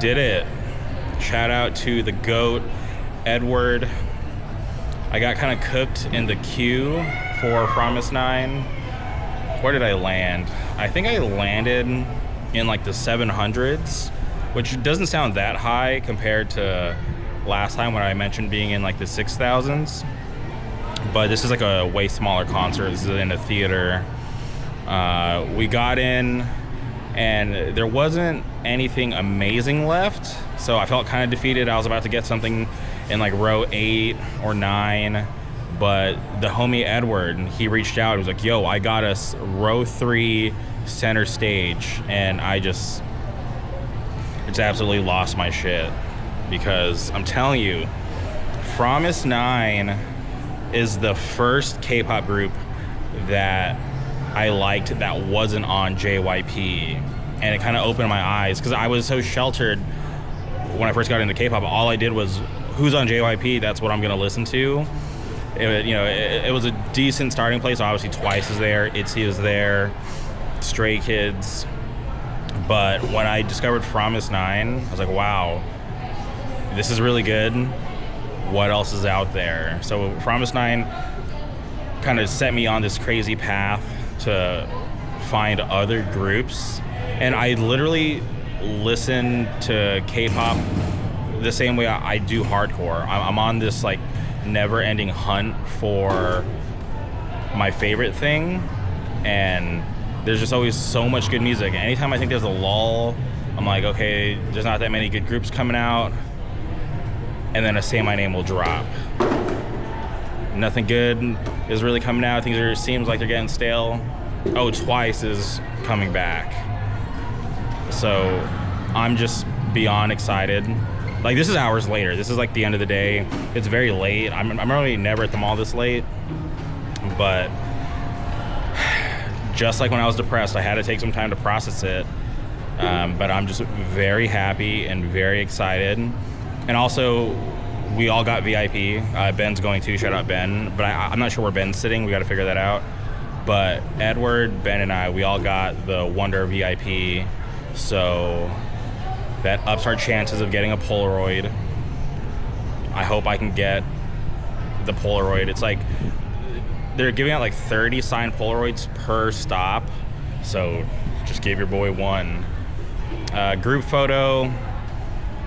did it. Shout out to the GOAT, Edward. I got kind of cooked in the queue for Promise 9. Where did I land? I think I landed in like the 700s, which doesn't sound that high compared to last time when I mentioned being in like the 6,000s. But this is like a way smaller concert. This is in a theater. We got in, and there wasn't anything amazing left, so I felt kind of defeated. I was about to get something in like row 8 or 9, but the homie Edward, he reached out. He was like, yo, I got us row 3 center stage, and it's absolutely lost my shit, because I'm telling you, Promise 9 is the first K-pop group that I liked that wasn't on JYP, and it kind of opened my eyes, because I was so sheltered when I first got into K-pop. All I did was, who's on JYP, that's what I'm gonna listen to. It was a decent starting place. Obviously Twice is there, ITZY is there, Stray Kids, but when I discovered Promise 9, I was like, wow, this is really good. What else is out there? So Promise 9 kind of set me on this crazy path to find other groups, and I literally listen to K-pop the same way I do hardcore. I'm on this like never-ending hunt for my favorite thing, and there's just always so much good music. Anytime I think there's a lull, I'm like, okay, there's not that many good groups coming out, and then a Say My Name will drop. Nothing good is really coming out. Seems like they're getting stale. Oh, Twice is coming back. So I'm just beyond excited. Like, this is hours later. This is like the end of the day. It's very late. I'm really never at the mall this late. But just like when I was depressed, I had to take some time to process it. But I'm just very happy and very excited. And also, we all got VIP. Ben's going too, shout out Ben. But I'm not sure where Ben's sitting. We got to figure that out. But Edward, Ben, and I, we all got the Wonder VIP. So that ups our chances of getting a Polaroid. I hope I can get the Polaroid. It's like, they're giving out like 30 signed Polaroids per stop. So just give your boy one. Group photo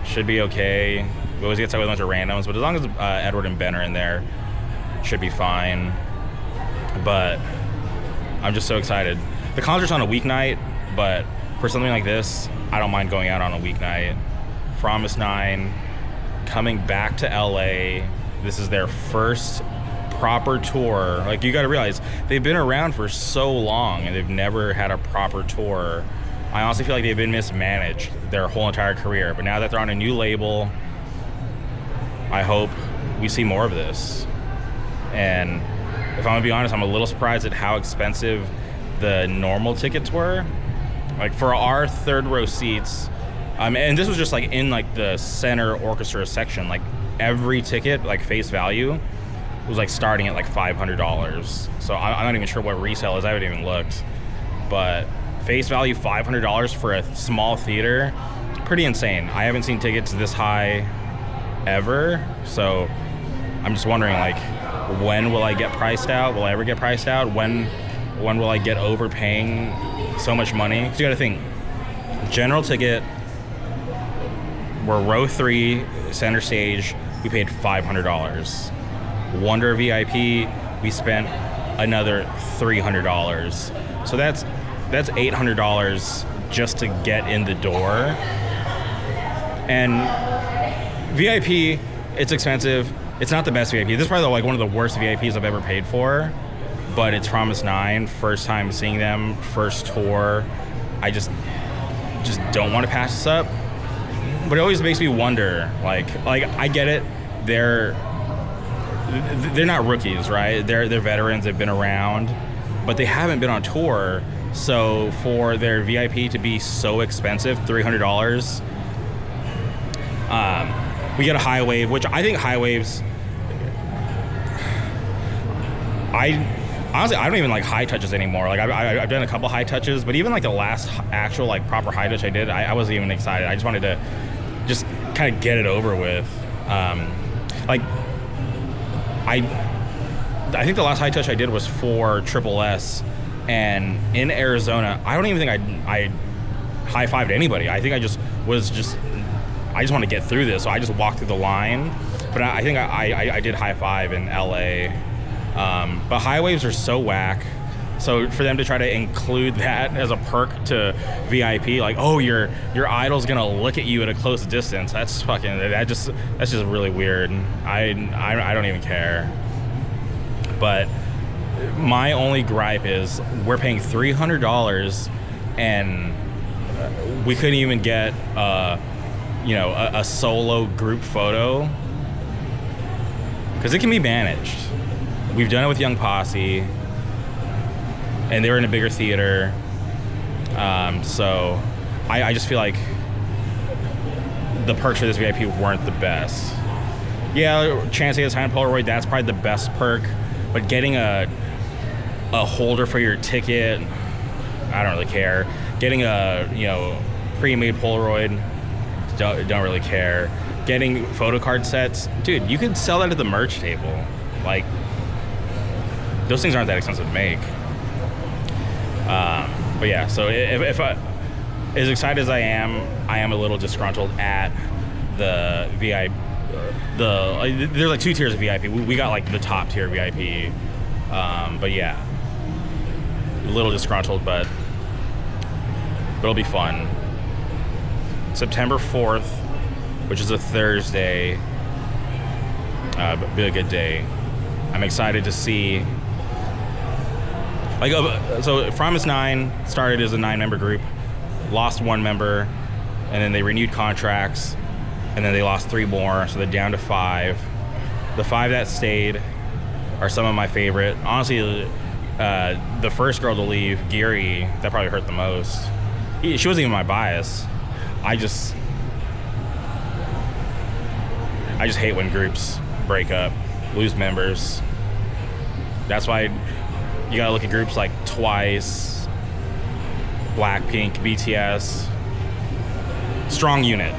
should be okay. We always get stuck with a bunch of randoms, but as long as Edward and Ben are in there, should be fine. But I'm just so excited. The concert's on a weeknight, but for something like this, I don't mind going out on a weeknight. Promise 9 coming back to LA. This is their first proper tour. Like, you gotta realize, they've been around for so long and they've never had a proper tour. I honestly feel like they've been mismanaged their whole entire career, but now that they're on a new label, I hope we see more of this. And if I'm gonna be honest, I'm a little surprised at how expensive the normal tickets were. Like, for our third row seats, and this was just like in like the center orchestra section, like every ticket, like face value, was like starting at like $500. So I'm not even sure what resale is. I haven't even looked. But face value $500 for a small theater, pretty insane. I haven't seen tickets this high ever. So I'm just wondering, like, when will I get priced out? Will I ever get priced out? When will I get overpaying so much money? Because you gotta think, general ticket, we're row 3, center stage, we paid $500. Wonder VIP, we spent another $300. So that's $800 just to get in the door. And VIP, it's expensive. It's not the best VIP. This is probably like one of the worst VIPs I've ever paid for. But it's Promise 9, first time seeing them, first tour. I just don't want to pass this up. But it always makes me wonder, like I get it, they're not rookies, right? They're veterans, they've been around, but they haven't been on tour. So for their VIP to be so expensive, $300, we get a High Wave, which I think High Waves, honestly, I don't even like high touches anymore. Like, I've done a couple high touches, but even like the last actual like proper high touch I did, I wasn't even excited. I just wanted to just kind of get it over with. Like I think the last high touch I did was for Triple S, and in Arizona, I don't even think I high-fived anybody. I think I just want to get through this, so I just walked through the line. But I think I did high-five in LA. But high waves are so whack. So for them to try to include that as a perk to VIP, like, oh, your idol's gonna look at you at a close distance, that's just really weird. I don't even care. But my only gripe is we're paying $300 and we couldn't even get a solo group photo, because it can be managed. We've done it with Young Posse, and they were in a bigger theater. So I just feel like the perks for this VIP weren't the best. Yeah, chance to get a signed Polaroid, that's probably the best perk. But getting a holder for your ticket, I don't really care. Getting a pre-made Polaroid, don't really care. Getting photo card sets, dude, you could sell that at the merch table. Like, those things aren't that expensive to make. But yeah, so if I, as excited as I am a little disgruntled at the VIP. There's like 2 tiers of VIP. We got like the top tier VIP. But yeah, a little disgruntled, but it'll be fun. September 4th, which is a Thursday, be a good day. I'm excited to see. So Promise 9 started as a 9-member group, lost 1 member, and then they renewed contracts. And then they lost 3 more, so they're down to 5. The 5 that stayed are some of my favorite. Honestly, the first girl to leave, Geary, that probably hurt the most. She wasn't even my bias. I just hate when groups break up, lose members. That's why you gotta look at groups like Twice, Blackpink, BTS. Strong unit.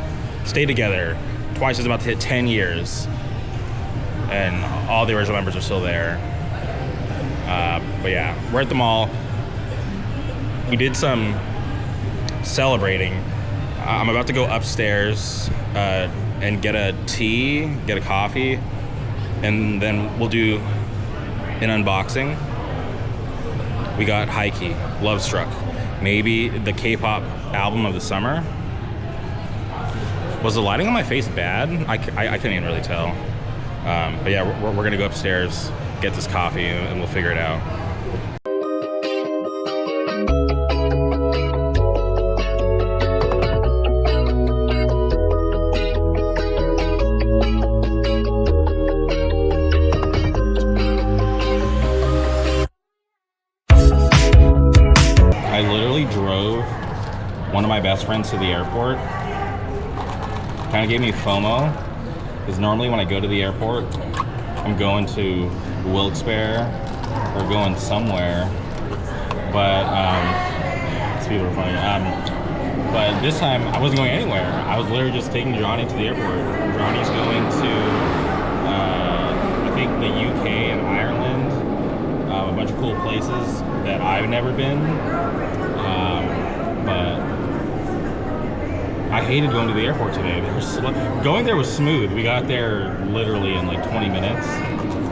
Stay together. Twice is about to hit 10 years, and all the original members are still there. But yeah, we're at the mall. We did some celebrating. I'm about to go upstairs and get a tea, get a coffee, and then we'll do an unboxing. We got Heike, Love Struck, maybe the K-pop album of the summer. Was the lighting on my face bad? I couldn't even really tell. But yeah, we're gonna go upstairs, get this coffee, and we'll figure it out. I literally drove one of my best friends to the airport. Kind of gave me FOMO, because normally when I go to the airport, I'm going to Wilkes-Barre or going somewhere, but these people are funny. But this time I wasn't going anywhere. I was literally just taking Johnny to the airport. Johnny's going to I think the UK and Ireland, a bunch of cool places that I've never been, but I hated going to the airport today. Going there was smooth. We got there literally in like 20 minutes.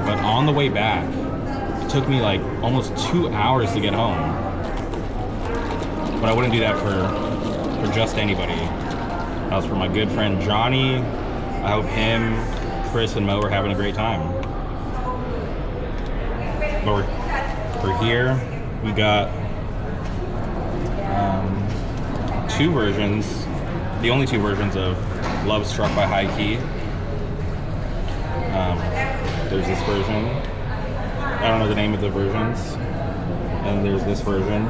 But on the way back, it took me like almost 2 hours to get home. But I wouldn't do that for just anybody. That was for my good friend Johnny. I hope him, Chris, and Mo are having a great time. But we're here. We got 2 versions. The only 2 versions of Love Struck by Heike. There's this version. I don't know the name of the versions. And there's this version.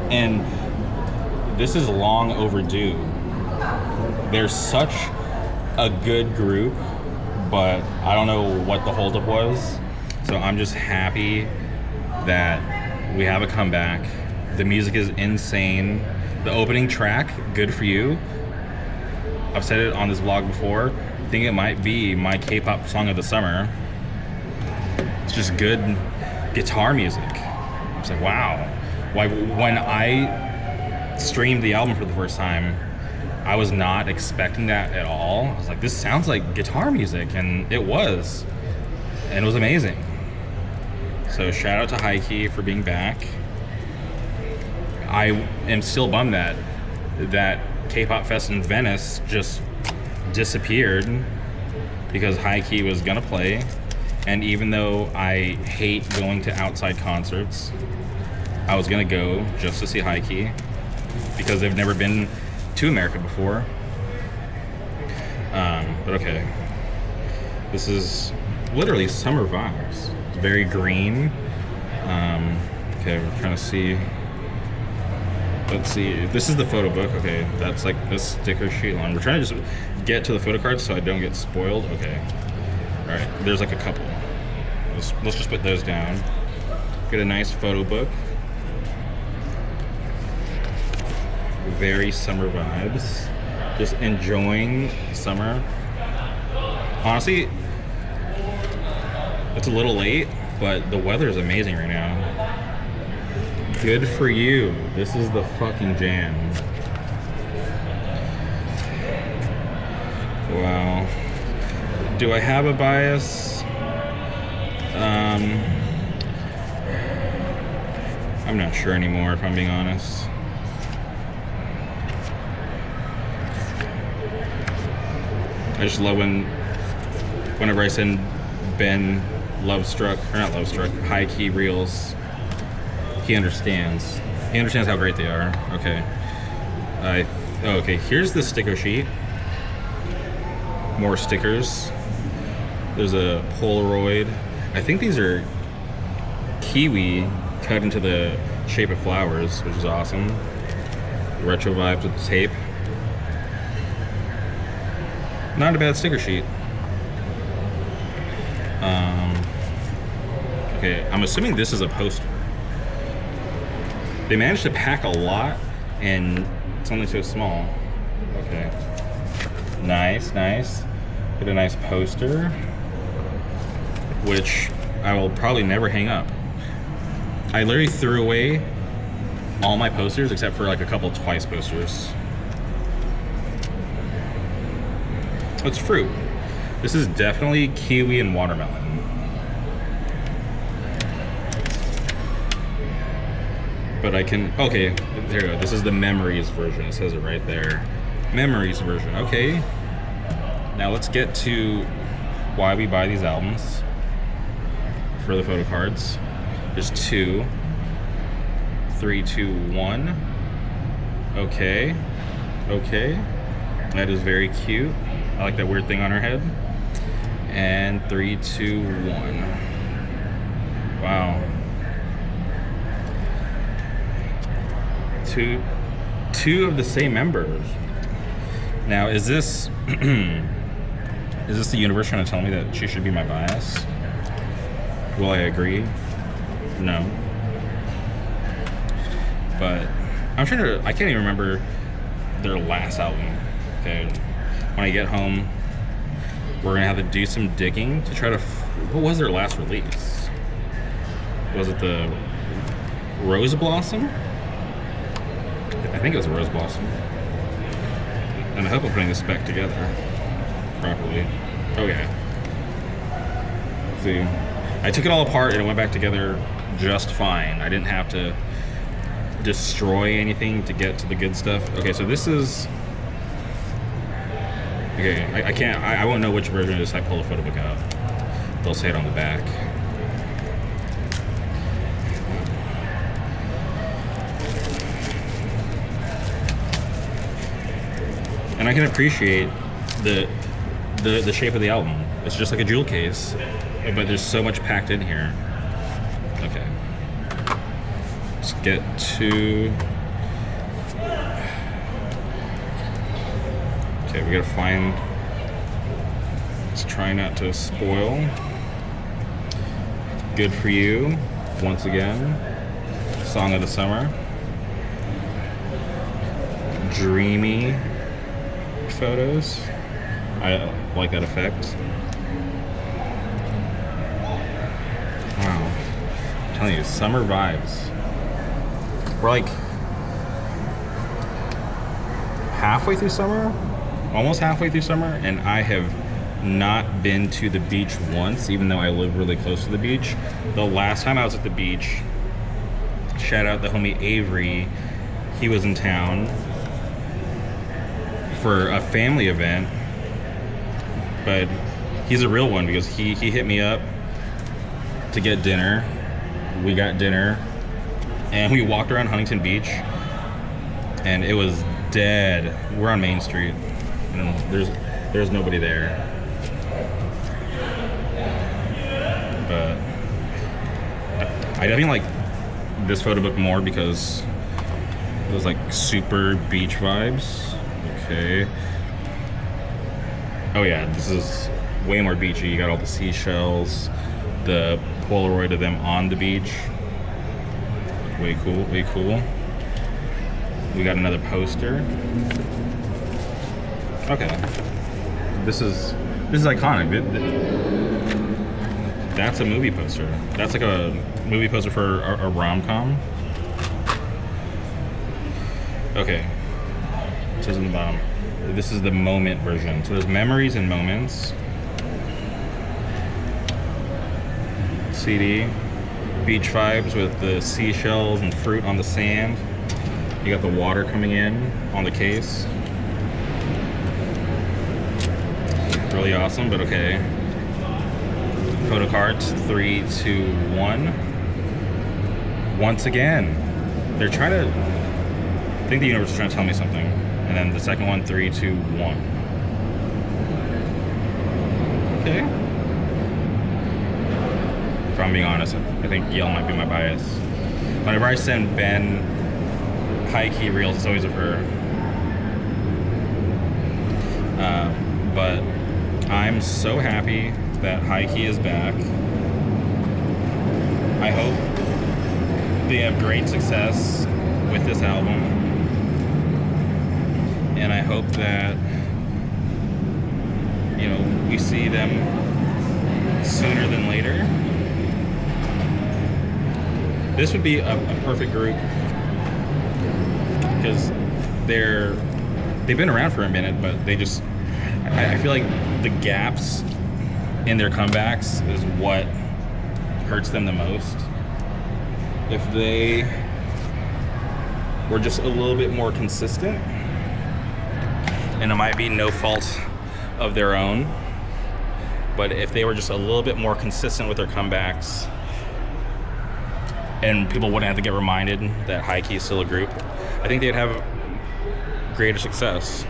And this is long overdue. They're such a good group, but I don't know what the holdup was. So I'm just happy that we have a comeback. The music is insane. The opening track, Good For You, I've said it on this vlog before. I think it might be my K-pop song of the summer. It's just good guitar music. I was like, wow. When I streamed the album for the first time, I was not expecting that at all. I was like, this sounds like guitar music, and it was. And it was amazing. So shout out to HiKey for being back. I am still bummed that K-pop Fest in Venice just disappeared because HiKey was gonna play. And even though I hate going to outside concerts, I was gonna go just to see HiKey because they've never been to America before. But okay, this is literally summer vibes. It's very green. Okay, we're trying to see. Let's see. This is the photo book. Okay, that's like this sticker sheet line. We're trying to just get to the photo cards so I don't get spoiled. Okay. All right. There's like a couple. Let's just put those down. Get a nice photo book. Very summer vibes. Just enjoying summer. Honestly, it's a little late, but the weather is amazing right now. Good for you. This is the fucking jam. Wow. Do I have a bias? I'm not sure anymore, if I'm being honest. I just love whenever I send Ben Lovestruck, or not Lovestruck, HiKey reels. He understands. He understands how great they are. Okay. Okay, here's the sticker sheet. More stickers. There's a Polaroid. I think these are kiwi cut into the shape of flowers, which is awesome. Retro vibes with the tape. Not a bad sticker sheet. Okay, I'm assuming this is a poster. They managed to pack a lot and something so small. Okay. Nice, nice. Get a nice poster, which I will probably never hang up. I literally threw away all my posters except for like a couple Twice posters. It's fruit. This is definitely kiwi and watermelon. But I can, okay, there we go. This is the Memories version. It says it right there. Memories version, okay. Now let's get to why we buy these albums for the photo cards. There's 2, 3, 2, 1. Okay, okay. That is very cute. I like that weird thing on her head. And 3, 2, 1. Wow. Two of the same members. Now, is this the universe trying to tell me that she should be my bias? Will I agree? No. But I can't even remember their last album. Okay. When I get home, we're gonna have to do some digging to try to. What was their last release? Was it the Rose Blossom? I think it was a Rose Blossom. And I hope I'm putting this back together properly. Okay. See, I took it all apart and it went back together just fine. I didn't have to destroy anything to get to the good stuff. Okay, so this is. Okay, I won't know which version it is. I pull the photo book out. They'll say it on the back. And I can appreciate the shape of the album. It's just like a jewel case, but there's so much packed in here. Okay. Let's get to. Okay, we gotta find. Let's try not to spoil. Good for You, once again. Song of the Summer. Dreamy. photos. I like that effect. Wow. I'm telling you, summer vibes. We're like halfway through summer, almost halfway through summer, and I have not been to the beach once, even though I live really close to the beach. The last time I was at the beach, shout out the homie Avery, he was in town for a family event, but he's a real one because he hit me up to get dinner. We got dinner and we walked around Huntington Beach and it was dead. We're on Main Street and there's nobody there. But I definitely like this photo book more because it was like super beach vibes. Okay. Oh yeah, this is way more beachy. You got all the seashells, the Polaroid of them on the beach. Way cool, way cool. We got another poster. Okay. This is iconic. That's a movie poster. That's like a movie poster for a rom-com. Okay. It says on the bottom. This is the moment version. So there's memories and moments. CD. Beach vibes with the seashells and fruit on the sand. You got the water coming in on the case. Really awesome, but okay. Photo cards, 3, 2, 1. Once again, they're trying to. I think the universe is trying to tell me something. And then the second one, 3, 2, 1. Okay. If I'm being honest, I think Yale might be my bias. Whenever I send Ben high-key reels, it's always of her. But I'm so happy that high-key is back. I hope they have great success with this album. And I hope that, you know, we see them sooner than later. This would be a perfect group because they've been around for a minute, but I feel like the gaps in their comebacks is what hurts them the most. If they were just a little bit more consistent, and it might be no fault of their own, but if they were just a little bit more consistent with their comebacks, and people wouldn't have to get reminded that High Key is still a group, I think they'd have greater success.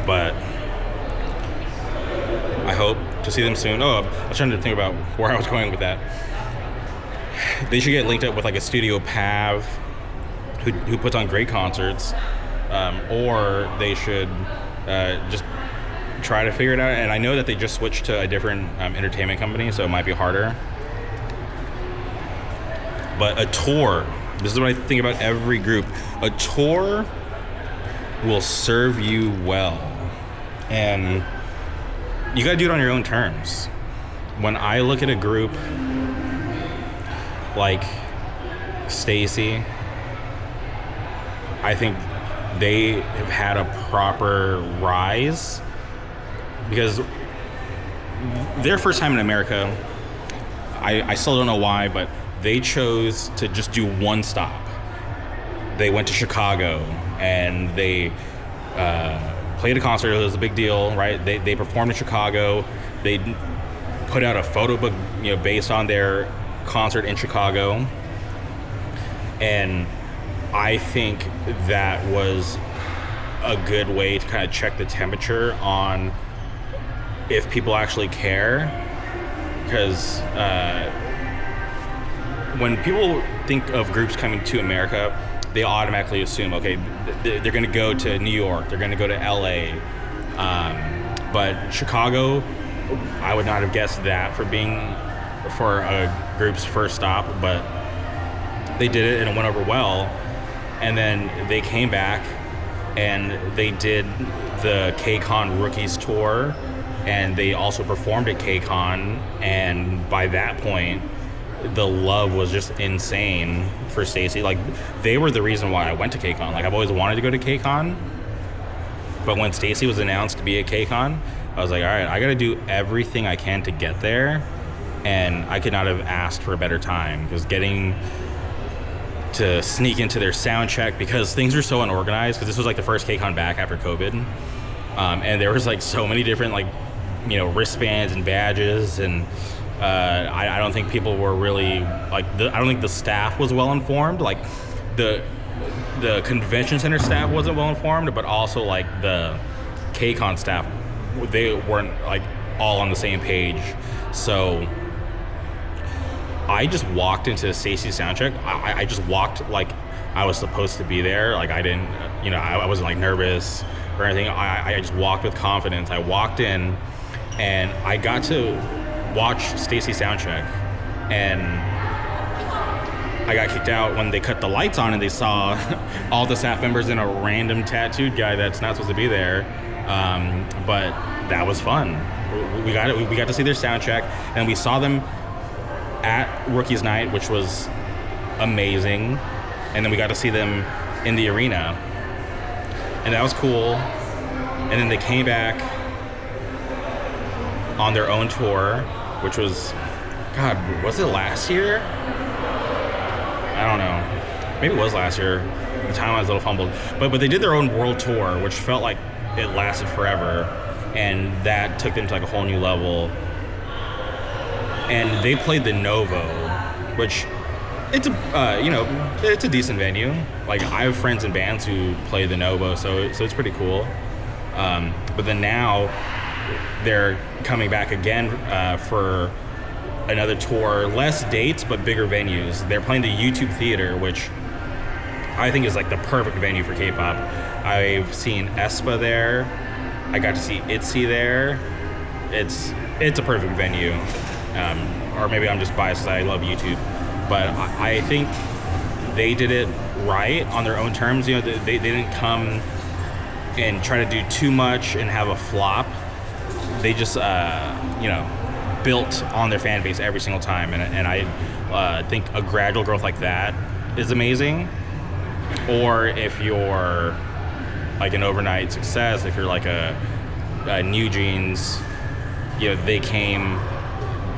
But I hope to see them soon. Oh, I was trying to think about where I was going with that. They should get linked up with like a Studio Pav who puts on great concerts, or they should just try to figure it out. And I know that they just switched to a different entertainment company, so it might be harder. But a tour, this is what I think about every group. A tour will serve you well. And you gotta do it on your own terms. When I look at a group like Stacy, I think they have had a proper rise because their first time in America, I still don't know why, but they chose to just do one stop. They went to Chicago and they played a concert. It was a big deal, right? They performed in Chicago. They put out a photo book, you know, based on their concert in Chicago. And I think that was a good way to kind of check the temperature on if people actually care. Because when people think of groups coming to America, they automatically assume, okay, they're going to go to New York, they're going to go to LA. But Chicago, I would not have guessed that for a group's first stop, but they did it and it went over well. And then they came back and they did the KCON Rookies Tour, and they also performed at KCON, and by that point, the love was just insane for STAYC. Like, they were the reason why I went to KCON. Like, I've always wanted to go to KCON, but when STAYC was announced to be at KCON, I was like, all right, I gotta do everything I can to get there, and I could not have asked for a better time, because getting to sneak into their sound check, because things are so unorganized, because this was like the first KCON back after COVID, and there was like so many different like, you know, wristbands and badges, and I don't think people were really like, I don't think the staff was well informed. Like the convention center staff wasn't well informed, but also like the KCON staff, they weren't like all on the same page. So I just walked into STAYC soundcheck. I just walked like I was supposed to be there. Like I didn't, you know, I wasn't like nervous or anything. I just walked with confidence. I walked in, and I got to watch STAYC soundcheck, and I got kicked out when they cut the lights on and they saw all the staff members and a random tattooed guy that's not supposed to be there. But that was fun. We got to see their soundcheck, and we saw them at Rookies Night, which was amazing, and then we got to see them in the arena, and that was cool. And then they came back on their own tour, which was, God, was it last year? I don't know. Maybe it was last year. At the time I was a little fumbled. But they did their own world tour, which felt like it lasted forever, and that took them to like a whole new level. And they played the Novo, which it's a it's a decent venue. Like, I have friends in bands who play the Novo, so it's pretty cool. But then now they're coming back again for another tour, less dates but bigger venues. They're playing the YouTube Theater, which I think is like the perfect venue for K-pop. I've seen aespa there. I got to see ITZY there. It's a perfect venue. Or maybe I'm just biased because I love YouTube, but I think they did it right on their own terms. You know, they didn't come and try to do too much and have a flop. They just built on their fan base every single time, and I think a gradual growth like that is amazing. Or if you're like an overnight success, if you're like a New Jeans, you know, they came,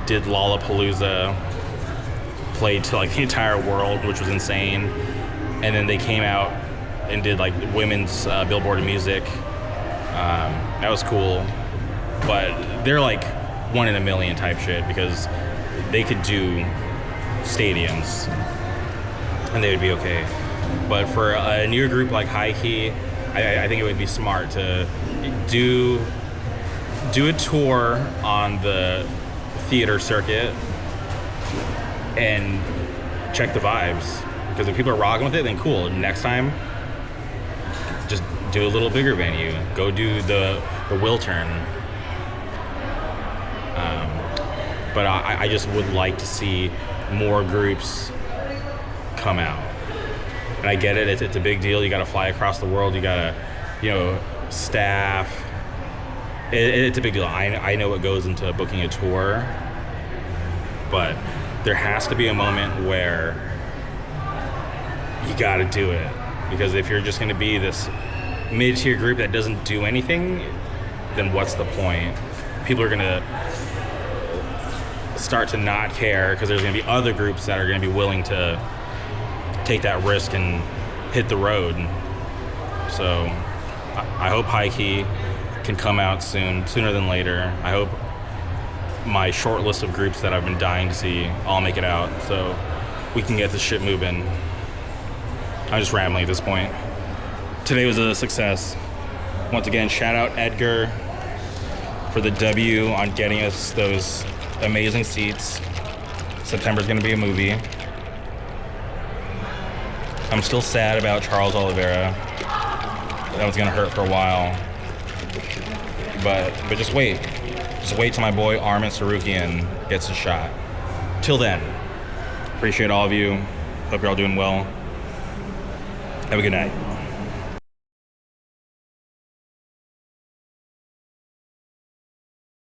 did Lollapalooza, played to like the entire world, which was insane, and then they came out and did like women's Billboard of Music. That was cool, but they're like 1 in a million type shit, because they could do stadiums and they would be okay. But for a newer group like HiKey, I think it would be smart to do a tour on the theater circuit and check the vibes. Because if people are rocking with it, then cool. Next time, just do a little bigger venue. Go do the Wiltern. But I just would like to see more groups come out. And I get it, it's a big deal. You got to fly across the world. You got to, staff. It's a big deal. I know what goes into booking a tour, but there has to be a moment where you got to do it. Because if you're just going to be this mid-tier group that doesn't do anything, then what's the point? People are going to start to not care, because there's going to be other groups that are going to be willing to take that risk and hit the road. So I hope HiKey can come out sooner than later. I hope my short list of groups that I've been dying to see all make it out, so we can get this shit moving. I'm just rambling at this point. Today was a success. Once again, shout out Edgar for the W on getting us those amazing seats. September's gonna be a movie. I'm still sad about Charles Oliveira. That was gonna hurt for a while. But just wait. Just wait till my boy Armin Sarukian gets a shot. Till then, appreciate all of you. Hope you're all doing well. Have a good night.